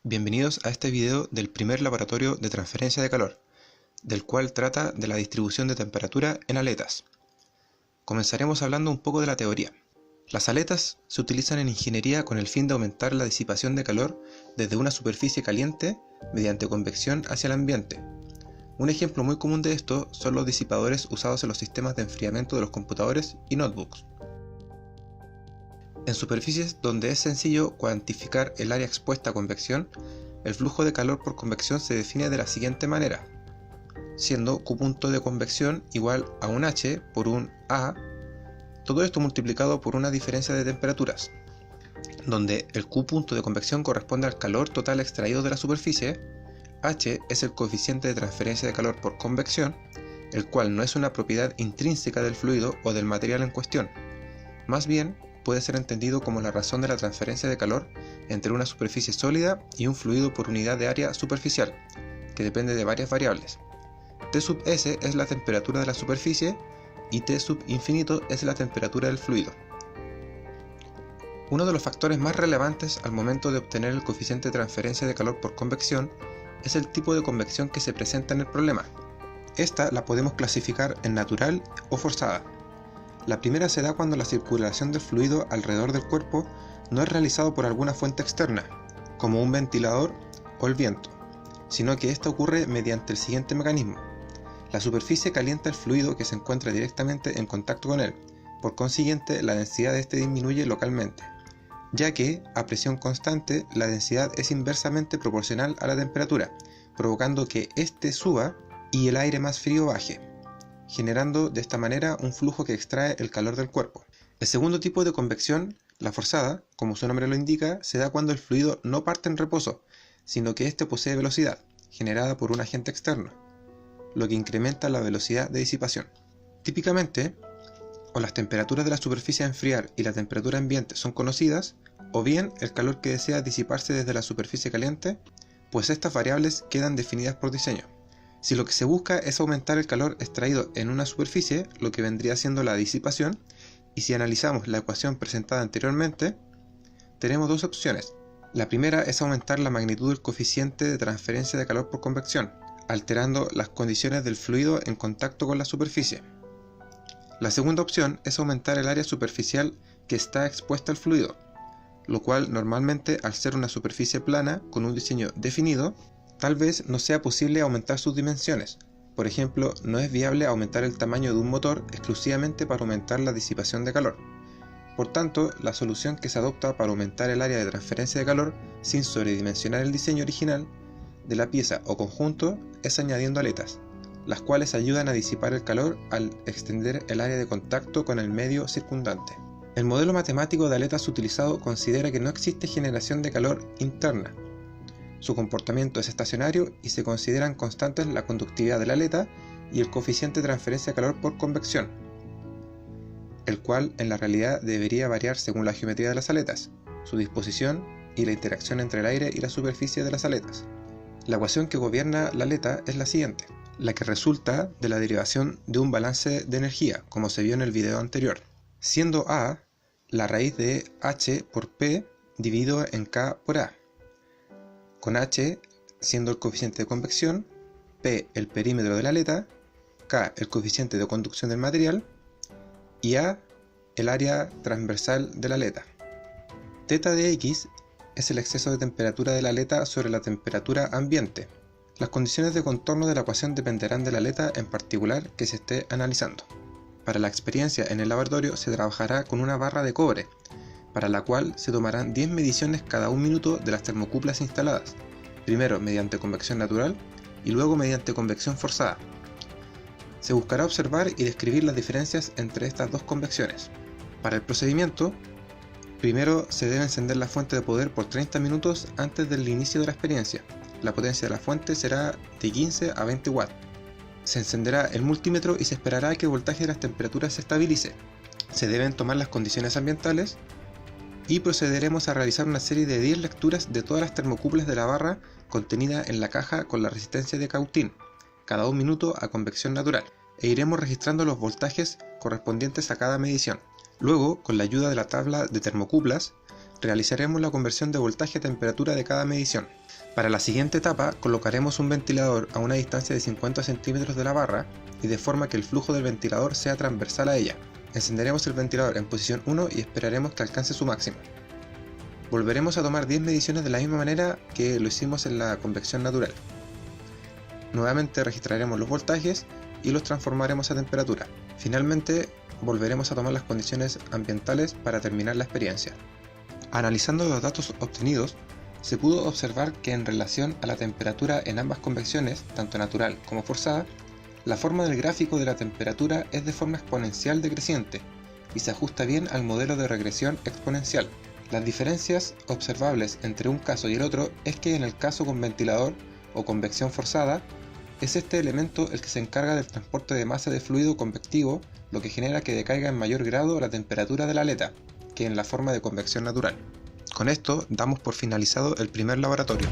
Bienvenidos a este video del primer laboratorio de transferencia de calor, del cual trata de la distribución de temperatura en aletas. Comenzaremos hablando un poco de la teoría. Las aletas se utilizan en ingeniería con el fin de aumentar la disipación de calor desde una superficie caliente mediante convección hacia el ambiente. Un ejemplo muy común de esto son los disipadores usados en los sistemas de enfriamiento de los computadores y notebooks. En superficies donde es sencillo cuantificar el área expuesta a convección, el flujo de calor por convección se define de la siguiente manera, siendo Q punto de convección igual a un H por un A, todo esto multiplicado por una diferencia de temperaturas, donde el Q punto de convección corresponde al calor total extraído de la superficie, H es el coeficiente de transferencia de calor por convección, el cual no es una propiedad intrínseca del fluido o del material en cuestión, más bien puede ser entendido como la razón de la transferencia de calor entre una superficie sólida y un fluido por unidad de área superficial, que depende de varias variables. T sub S es la temperatura de la superficie y T sub infinito es la temperatura del fluido. Uno de los factores más relevantes al momento de obtener el coeficiente de transferencia de calor por convección es el tipo de convección que se presenta en el problema. Esta la podemos clasificar en natural o forzada. La primera se da cuando la circulación del fluido alrededor del cuerpo no es realizado por alguna fuente externa, como un ventilador o el viento, sino que esta ocurre mediante el siguiente mecanismo. La superficie calienta el fluido que se encuentra directamente en contacto con él, por consiguiente la densidad de este disminuye localmente, ya que a presión constante la densidad es inversamente proporcional a la temperatura, provocando que éste suba y el aire más frío baje, generando de esta manera un flujo que extrae el calor del cuerpo. El segundo tipo de convección, la forzada, como su nombre lo indica, se da cuando el fluido no parte en reposo, sino que éste posee velocidad, generada por un agente externo, lo que incrementa la velocidad de disipación. Típicamente, o las temperaturas de la superficie a enfriar y la temperatura ambiente son conocidas, o bien el calor que desea disiparse desde la superficie caliente, pues estas variables quedan definidas por diseño. Si lo que se busca es aumentar el calor extraído en una superficie, lo que vendría siendo la disipación, y si analizamos la ecuación presentada anteriormente, tenemos dos opciones. La primera es aumentar la magnitud del coeficiente de transferencia de calor por convección, alterando las condiciones del fluido en contacto con la superficie. La segunda opción es aumentar el área superficial que está expuesta al fluido, lo cual normalmente, al ser una superficie plana con un diseño definido, tal vez no sea posible aumentar sus dimensiones. Por ejemplo, no es viable aumentar el tamaño de un motor exclusivamente para aumentar la disipación de calor. Por tanto, la solución que se adopta para aumentar el área de transferencia de calor sin sobredimensionar el diseño original de la pieza o conjunto es añadiendo aletas, las cuales ayudan a disipar el calor al extender el área de contacto con el medio circundante. El modelo matemático de aletas utilizado considera que no existe generación de calor interna. Su comportamiento es estacionario y se consideran constantes la conductividad de la aleta y el coeficiente de transferencia de calor por convección, el cual en la realidad debería variar según la geometría de las aletas, su disposición y la interacción entre el aire y la superficie de las aletas. La ecuación que gobierna la aleta es la siguiente, la que resulta de la derivación de un balance de energía, como se vio en el video anterior, siendo A la raíz de H por P dividido en K por A, con H siendo el coeficiente de convección, P el perímetro de la aleta, K el coeficiente de conducción del material y A el área transversal de la aleta. Θ de X es el exceso de temperatura de la aleta sobre la temperatura ambiente. Las condiciones de contorno de la ecuación dependerán de la aleta en particular que se esté analizando. Para la experiencia en el laboratorio se trabajará con una barra de cobre, para la cual se tomarán 10 mediciones cada 1 minuto de las termocuplas instaladas, primero mediante convección natural y luego mediante convección forzada. Se buscará observar y describir las diferencias entre estas dos convecciones. Para el procedimiento, primero se debe encender la fuente de poder por 30 minutos antes del inicio de la experiencia. La potencia de la fuente será de 15 a 20 watts. Se encenderá el multímetro y se esperará que el voltaje de las temperaturas se estabilice. Se deben tomar las condiciones ambientales y procederemos a realizar una serie de 10 lecturas de todas las termocuplas de la barra contenida en la caja con la resistencia de cautín, cada 1 minuto a convección natural, e iremos registrando los voltajes correspondientes a cada medición. Luego, con la ayuda de la tabla de termocuplas, realizaremos la conversión de voltaje a temperatura de cada medición. Para la siguiente etapa colocaremos un ventilador a una distancia de 50 centímetros de la barra y de forma que el flujo del ventilador sea transversal a ella. Encenderemos el ventilador en posición 1 y esperaremos que alcance su máximo. Volveremos a tomar 10 mediciones de la misma manera que lo hicimos en la convección natural. Nuevamente registraremos los voltajes y los transformaremos a temperatura. Finalmente, volveremos a tomar las condiciones ambientales para terminar la experiencia. Analizando los datos obtenidos, se pudo observar que en relación a la temperatura en ambas convecciones, tanto natural como forzada, la forma del gráfico de la temperatura es de forma exponencial decreciente y se ajusta bien al modelo de regresión exponencial. Las diferencias observables entre un caso y el otro es que en el caso con ventilador o convección forzada, es este elemento el que se encarga del transporte de masa de fluido convectivo, lo que genera que decaiga en mayor grado la temperatura de la aleta que en la forma de convección natural. Con esto damos por finalizado el primer laboratorio.